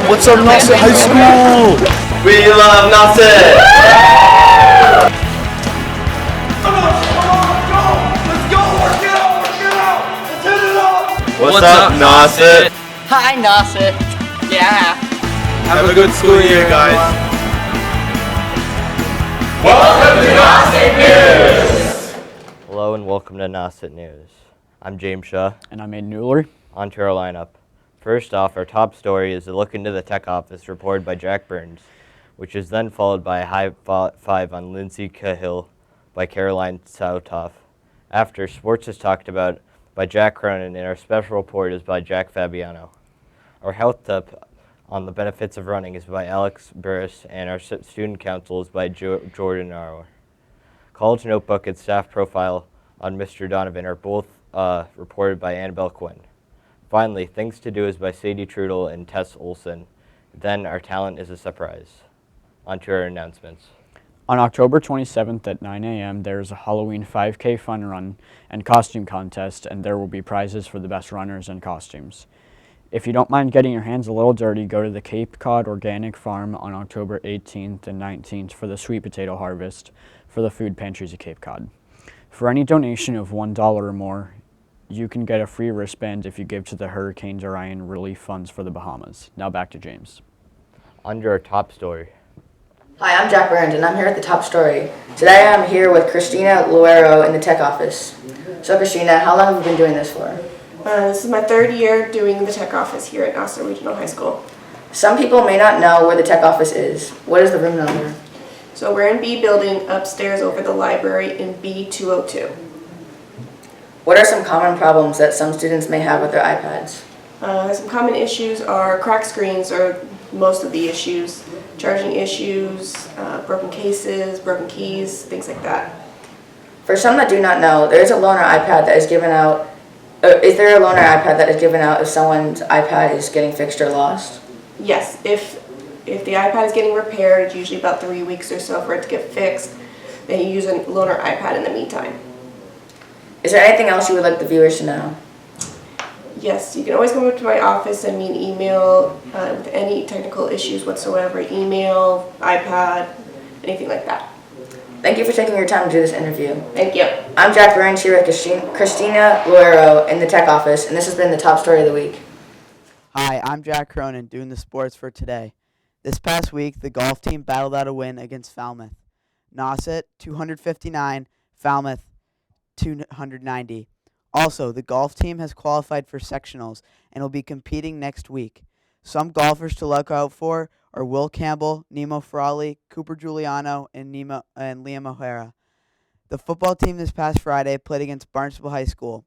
What's up, Nauset High School? We love Nauset! What's up, Nauset? Hi, Nauset. Yeah. Have a good school year, guys. Welcome to Nauset News! Hello and welcome to Nauset News. I'm James Shaw. And I'm Aiden Newler. On to our lineup. First off, our top story is a look into the tech office reported by Jack Burns, which is then followed by a high five on Lindsay Cahill by Caroline Sautoff. After, sports is talked about by Jack Cronin, and our special report is by Jack Fabiano. Our health tip on the benefits of running is by Alex Burris, and our student council is by Jordan Arrow. College notebook and staff profile on Mr. Donovan are both reported by Annabelle Quinn. Finally, Things to Do is by Sadie Trudel and Tess Olson. Then our talent is a surprise. On to our announcements. On October 27th at 9 a.m., there is a Halloween 5K fun run and costume contest, and there will be prizes for the best runners and costumes. If you don't mind getting your hands a little dirty, go to the Cape Cod Organic Farm on October 18th and 19th for the sweet potato harvest for the food pantries of Cape Cod. For any donation of $1 or more, you can get a free wristband if you give to the Hurricane Orion Relief Funds for the Bahamas. Now back to James. Under our top story. Hi, I'm Jack Burns, and I'm here at the top story. Today I'm here with Christina Luero in the tech office. So Christina, how long have you been doing this for? This is my third year doing the tech office here at Nauset Regional High School. Some people may not know where the tech office is. What is the room number? So we're in B building upstairs over the library in B202. What are some common problems that some students may have with their iPads? Some common issues are cracked screens are most of the issues, charging issues, broken cases, broken keys, things like that. For some that do not know, there is a loaner iPad that is given out. Is there a loaner iPad that is given out if someone's iPad is getting fixed or lost? Yes, if the iPad is getting repaired, it's usually about 3 weeks or so for it to get fixed. Then you use a loaner iPad in the meantime. Is there anything else you would like the viewers to know? Yes, you can always come up to my office, send me an email with any technical issues whatsoever, email, iPad, anything like that. Thank you for taking your time to do this interview. Thank you. I'm Jack Burns here with Christina Luero in the tech office, and this has been the top story of the week. Hi, I'm Jack Cronin doing the sports for today. This past week, the golf team battled out a win against Falmouth. Nauset, 259, Falmouth, 290. Also, the golf team has qualified for sectionals and will be competing next week. Some golfers to look out for are Will Campbell, Nemo Frawley, Cooper Giuliano, and Liam O'Hara. The football team this past Friday played against Barnstable High School.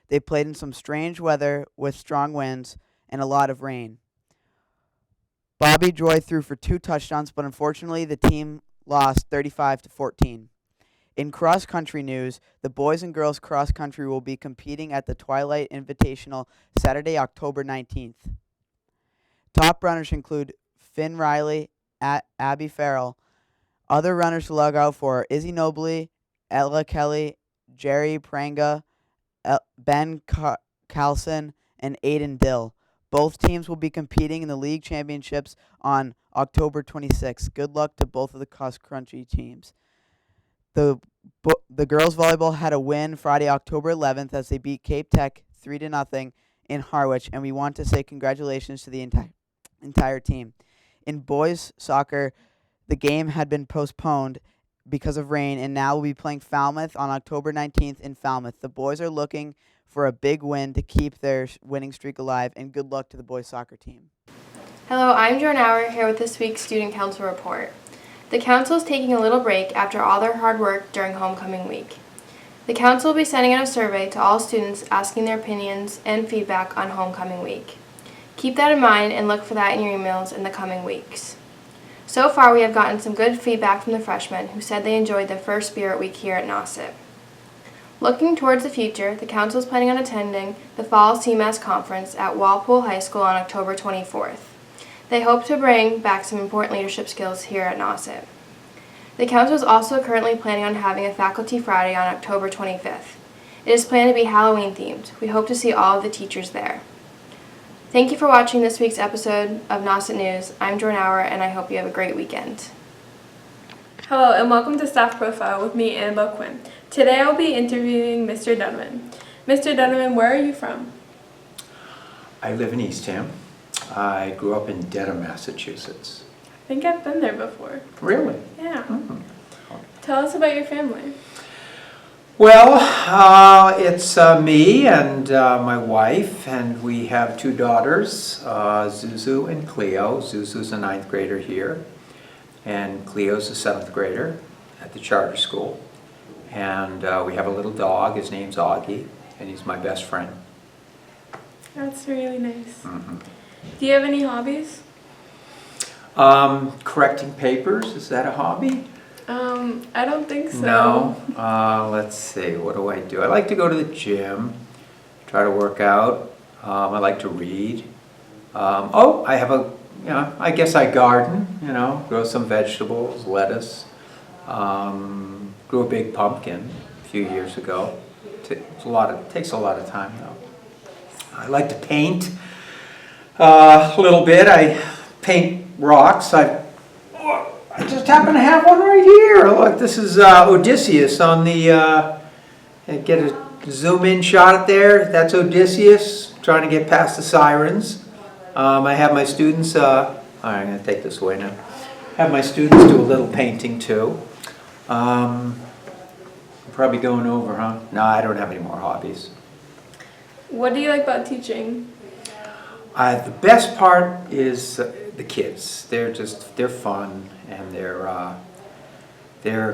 They played in some strange weather with strong winds and a lot of rain. Bobby Joy threw for 2 touchdowns, but unfortunately the team lost 35-14. In cross-country news, the boys and girls cross-country will be competing at the Twilight Invitational Saturday, October 19th. Top runners include Finn Riley, Abby Farrell. Other runners to look out for are Izzy Nobley, Ella Kelly, Jerry Pranga, Ben Carlson, and Aiden Dill. Both teams will be competing in the league championships on October 26th. Good luck to both of the cross-country teams. The girls volleyball had a win Friday, October 11th, as they beat Cape Tech 3-0 in Harwich, and we want to say congratulations to the entire team. In boys soccer, the game had been postponed because of rain, and now we'll be playing Falmouth on October 19th in Falmouth. The boys are looking for a big win to keep their winning streak alive, and good luck to the boys soccer team. Hello, I'm Jordan Auer here with this week's Student Council Report. The Council is taking a little break after all their hard work during homecoming week. The Council will be sending out a survey to all students asking their opinions and feedback on homecoming week. Keep that in mind and look for that in your emails in the coming weeks. So far, we have gotten some good feedback from the freshmen who said they enjoyed their first Spirit Week here at Nauset. Looking towards the future, the Council is planning on attending the Fall CMAS Conference at Walpole High School on October 24th. They hope to bring back some important leadership skills here at Nauset. The Council is also currently planning on having a Faculty Friday on October 25th. It is planned to be Halloween themed. We hope to see all of the teachers there. Thank you for watching this week's episode of Nauset News. I'm Jordan Hour, and I hope you have a great weekend. Hello, and welcome to Staff Profile with me, Annabelle Quinn. Today I'll be interviewing Mr. Donovan. Mr. Donovan, where are you from? I live in Eastham. I grew up in Dedham, Massachusetts. I think I've been there before. Really? Yeah. Tell us about your family. Well, it's me and my wife, and we have two daughters, Zuzu and Cleo. Zuzu's a 9th grader here, and Cleo's a 7th grader at the charter school. And we have a little dog. His name's Augie, and he's my best friend. That's really nice. Do you have any hobbies? Correcting papers, is that a hobby? I don't think so. No. Let's see, what do? I like to go to the gym, try to work out. I like to read. I have I guess I garden, grow some vegetables, lettuce. Grew a big pumpkin a few years ago. Takes a lot of time though. I like to paint a little bit. I paint rocks. I just happen to have one right here. Look, this is Odysseus on the, get a zoom in shot at there. That's Odysseus trying to get past the sirens. I have my students, all right, I'm going to take this away now. Have my students do a little painting too. Probably going over, huh? No, I don't have any more hobbies. What do you like about teaching? The best part is the kids. They're fun, and they're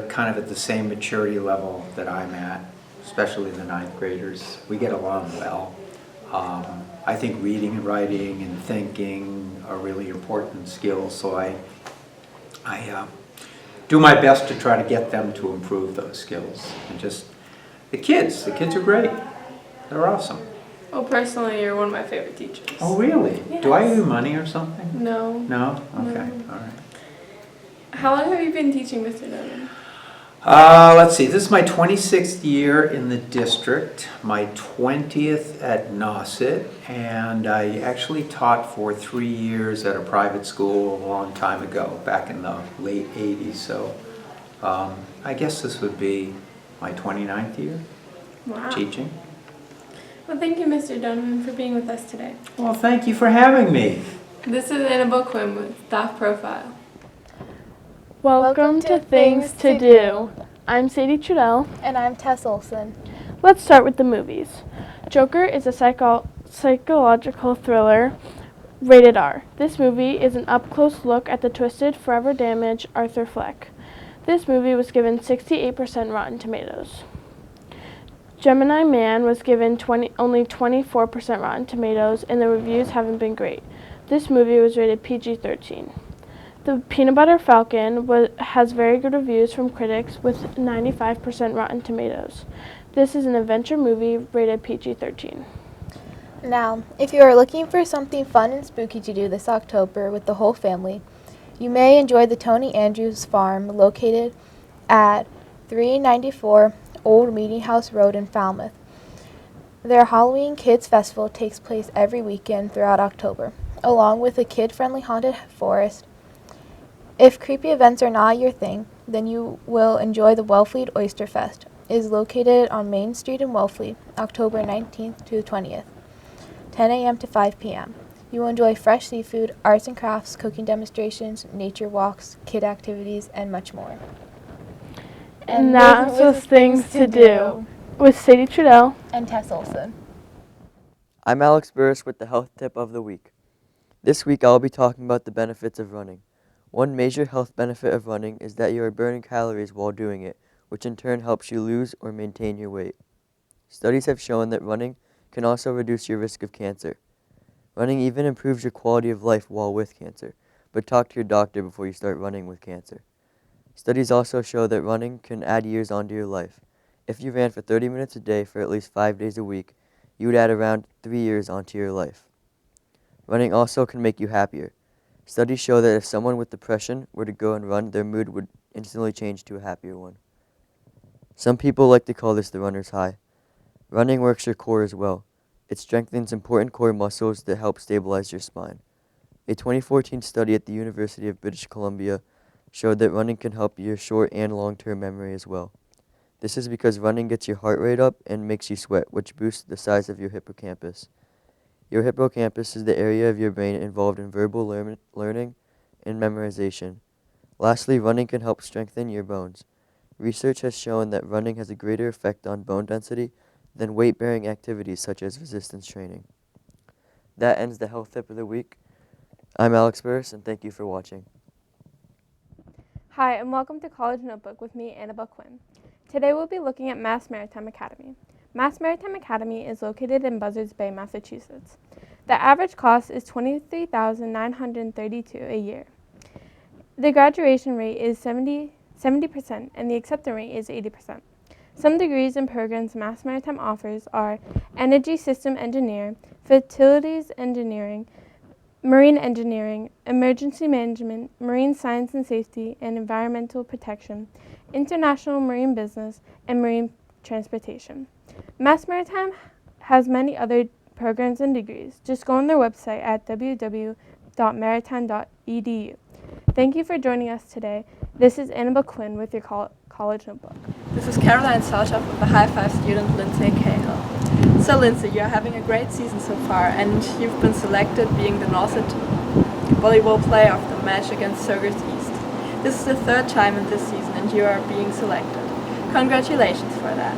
kind of at the same maturity level that I'm at, especially the 9th graders. We get along well. I think reading and writing and thinking are really important skills, so I do my best to try to get them to improve those skills. And just the kids are great. They're awesome. Well, personally, you're one of my favorite teachers. Oh, really? Yes. Do I owe you money or something? No. No? Okay, No. all right. How long have you been teaching, Mr. Donovan? Let's see, this is my 26th year in the district, my 20th at Nauset, and I actually taught for 3 years at a private school a long time ago, back in the late 80s, so I guess this would be my 29th year teaching. Well, thank you, Mr. Donovan, for being with us today. Well, thank you for having me. This is Annabelle Quinn with Staff Profile. Welcome to Things to Do. I'm Sadie Trudell. And I'm Tess Olson. Let's start with the movies. Joker is a psychological thriller rated R. This movie is an up-close look at the twisted, forever damaged Arthur Fleck. This movie was given 68% Rotten Tomatoes. Gemini Man was given only 24% Rotten Tomatoes, and the reviews haven't been great. This movie was rated PG-13. The Peanut Butter Falcon has very good reviews from critics with 95% Rotten Tomatoes. This is an adventure movie rated PG-13. Now, if you are looking for something fun and spooky to do this October with the whole family, you may enjoy the Tony Andrews Farm located at 394 Old Meeting House Road in Falmouth. Their Halloween Kids Festival takes place every weekend throughout October, along with a kid-friendly haunted forest. If creepy events are not your thing, then you will enjoy the Wellfleet Oyster Fest. It is located on Main Street in Wellfleet, October 19th to 20th, 10 a.m. to 5 p.m. You will enjoy fresh seafood, arts and crafts, cooking demonstrations, nature walks, kid activities, and much more. And that was Things to Do with Sadie Trudell and Tess Olson. I'm Alex Burris with the Health Tip of the Week. This week I'll be talking about the benefits of running. One major health benefit of running is that you are burning calories while doing it, which in turn helps you lose or maintain your weight. Studies have shown that running can also reduce your risk of cancer. Running even improves your quality of life while with cancer, but talk to your doctor before you start running with cancer. Studies also show that running can add years onto your life. If you ran for 30 minutes a day for at least 5 days a week, you would add around 3 years onto your life. Running also can make you happier. Studies show that if someone with depression were to go and run, their mood would instantly change to a happier one. Some people like to call this the runner's high. Running works your core as well. It strengthens important core muscles that help stabilize your spine. A 2014 study at the University of British Columbia showed that running can help your short and long-term memory as well. This is because running gets your heart rate up and makes you sweat, which boosts the size of your hippocampus. Your hippocampus is the area of your brain involved in verbal learning and memorization. Lastly, running can help strengthen your bones. Research has shown that running has a greater effect on bone density than weight-bearing activities such as resistance training. That ends the health tip of the week. I'm Alex Burris, and thank you for watching. Hi, and welcome to College Notebook with me, Annabelle Quinn. Today we'll be looking at Mass Maritime Academy. Mass Maritime Academy is located in Buzzards Bay, Massachusetts. The average cost is $23,932 a year. The graduation rate is 70% and the acceptance rate is 80%. Some degrees and programs Mass Maritime offers are Energy System Engineer, Facilities Engineering, Marine Engineering, Emergency Management, Marine Science and Safety and Environmental Protection, International Marine Business, and Marine Transportation. Mass Maritime has many other programs and degrees. Just go on their website at www.maritime.edu. Thank you for joining us today. This is Annabelle Quinn with your College Notebook. This is Caroline Salchoff with the High Five student Lindsay Cahill. So Lindsay, you're having a great season so far, and you've been selected being the Nauset volleyball player of the match against Sogers East. This is the third time in this season and you are being selected. Congratulations for that.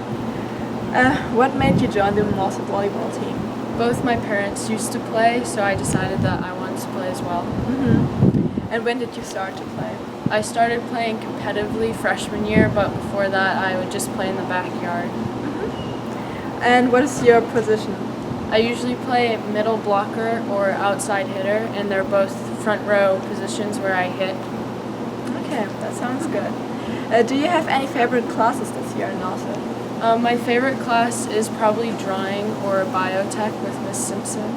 What made you join the Nauset volleyball team? Both my parents used to play, so I decided that I wanted to play as well. And when did you start to play? I started playing competitively freshman year, but before that I would just play in the backyard. And what is your position? I usually play middle blocker or outside hitter, and they're both front row positions where I hit. Okay, that sounds good. Do you have any favorite classes this year in Nauset? My favorite class is probably drawing or biotech with Miss Simpson.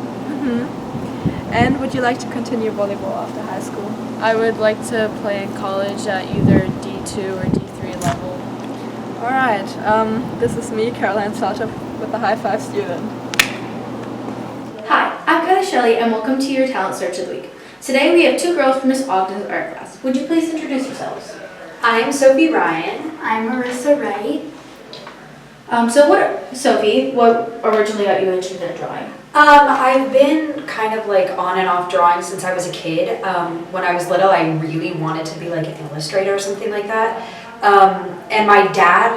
And would you like to continue volleyball after high school? I would like to play in college at either D2 or D3 level. Alright, this is me, Caroline Salchoff, with the High Five student. Hi, I'm Kylie Shelley and welcome to your Talent Search of the Week. Today we have two girls from Miss Ogden's art class. Would you please introduce yourselves? I'm Sophie Ryan. I'm Marissa Wright. Sophie, what originally got you interested in drawing? I've been kind of like on and off drawing since I was a kid. When I was little, I really wanted to be like an illustrator or something like that. And my dad,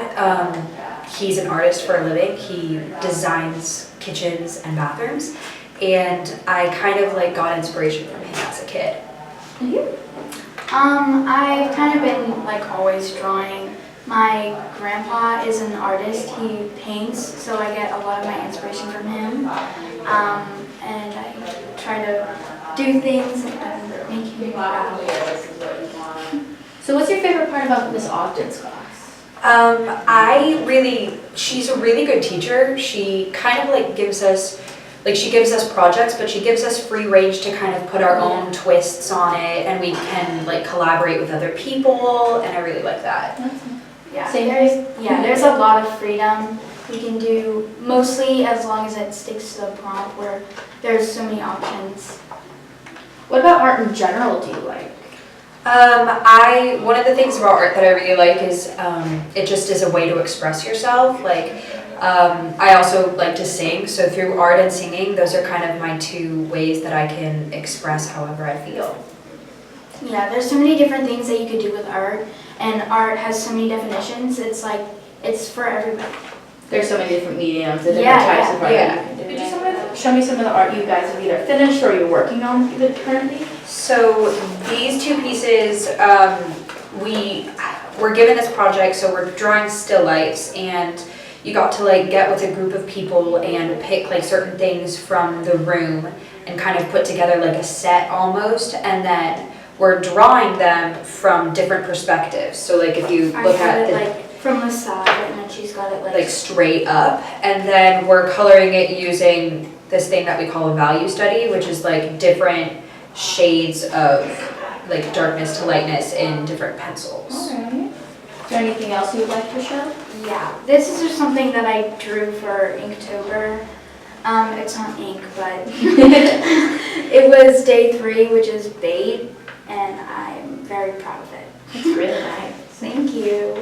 he's an artist for a living. He designs kitchens and bathrooms. And I kind of like got inspiration from him as a kid. And you? I've kind of been like always drawing. My grandpa is an artist. He paints, so I get a lot of my inspiration from him. And I try to do things and make him proud. So what's your favorite part about Miss Ogden's class? She's a really good teacher. She kind of like gives us projects, but she gives us free range to kind of put our own twists on it, and we can like collaborate with other people, and I really like that. Yeah, there's a lot of freedom we can do, mostly as long as it sticks to the prompt where there's so many options. What about art in general do you like? One of the things about art that I really like is it just is a way to express yourself. I also like to sing, so through art and singing, those are kind of my two ways that I can express however I feel. Yeah, there's so many different things that you could do with art, and art has so many definitions. It's like, it's for everybody. There's so many different mediums and different types of art that you can do. Could you show me some of the art you guys have either finished or you're working on currently? So these two pieces, we're given this project, so we're drawing still lifes, and you got to like get with a group of people and pick like certain things from the room and kind of put together like a set almost, and then we're drawing them from different perspectives. So like if you look at it from the side, and then she's got it like straight up, and then we're coloring it using this thing that we call a value study, which is like different shades of like darkness to lightness in different pencils. Alright. Is there anything else you would like to show? Yeah, this is just something that I drew for Inktober. It's on ink, but it was day 3, which is bait, and I'm very proud of it. It's really nice. Thank you.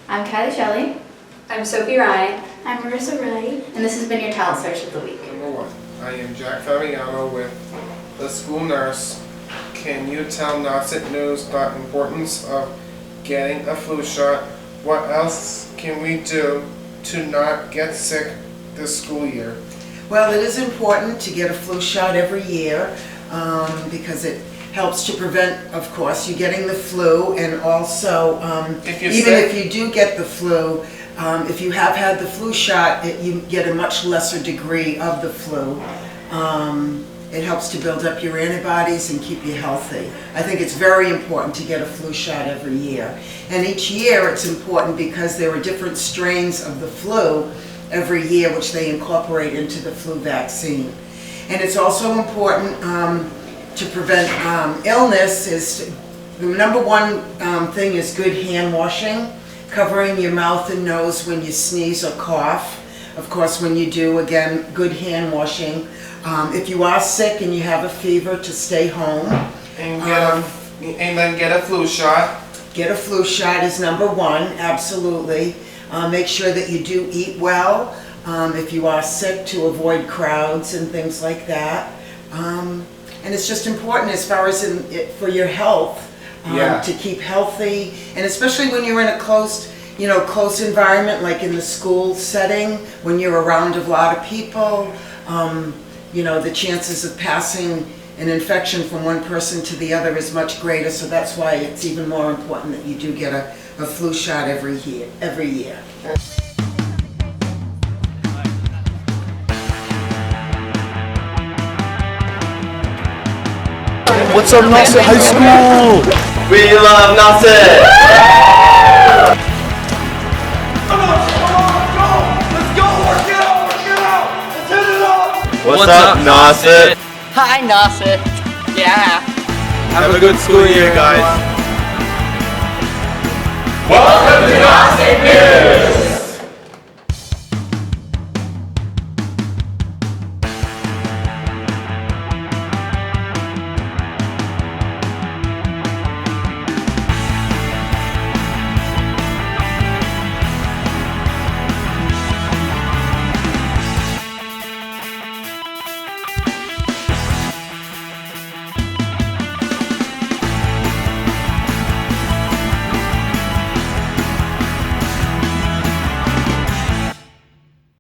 I'm Kylie Shelley. I'm Sophie Ryan. I'm Marissa Wright. And this has been your talent search of the week. Number 1. I am Jack Fabiano with the school nurse. Can you tell Nauset News the importance of getting a flu shot? What else can we do to not get sick this school year? Well, it is important to get a flu shot every year because it helps to prevent, of course, you getting the flu, and also if you do get the flu, if you have had the flu shot, you get a much lesser degree of the flu. It helps to build up your antibodies and keep you healthy. I think it's very important to get a flu shot every year. And each year it's important because there are different strains of the flu every year which they incorporate into the flu vaccine. And it's also important to prevent illness. The number one thing is good hand washing, covering your mouth and nose when you sneeze or cough. Of course, when you do, again, good hand washing. If you are sick and you have a fever, to stay home. And then get a flu shot. Get a flu shot is number 1, absolutely. Make sure that you do eat well. If you are sick, to avoid crowds and things like that. And it's just important as far as for your health, to keep healthy, and especially when you're in a close environment, like in the school setting, when you're around a lot of people. The chances of passing an infection from one person to the other is much greater, so that's why it's even more important that you do get a flu shot every year. What's up, Nauset High School? We love Nauset! What's up, Nauset? Hi, Nauset. Yeah. Have a good school year, guys.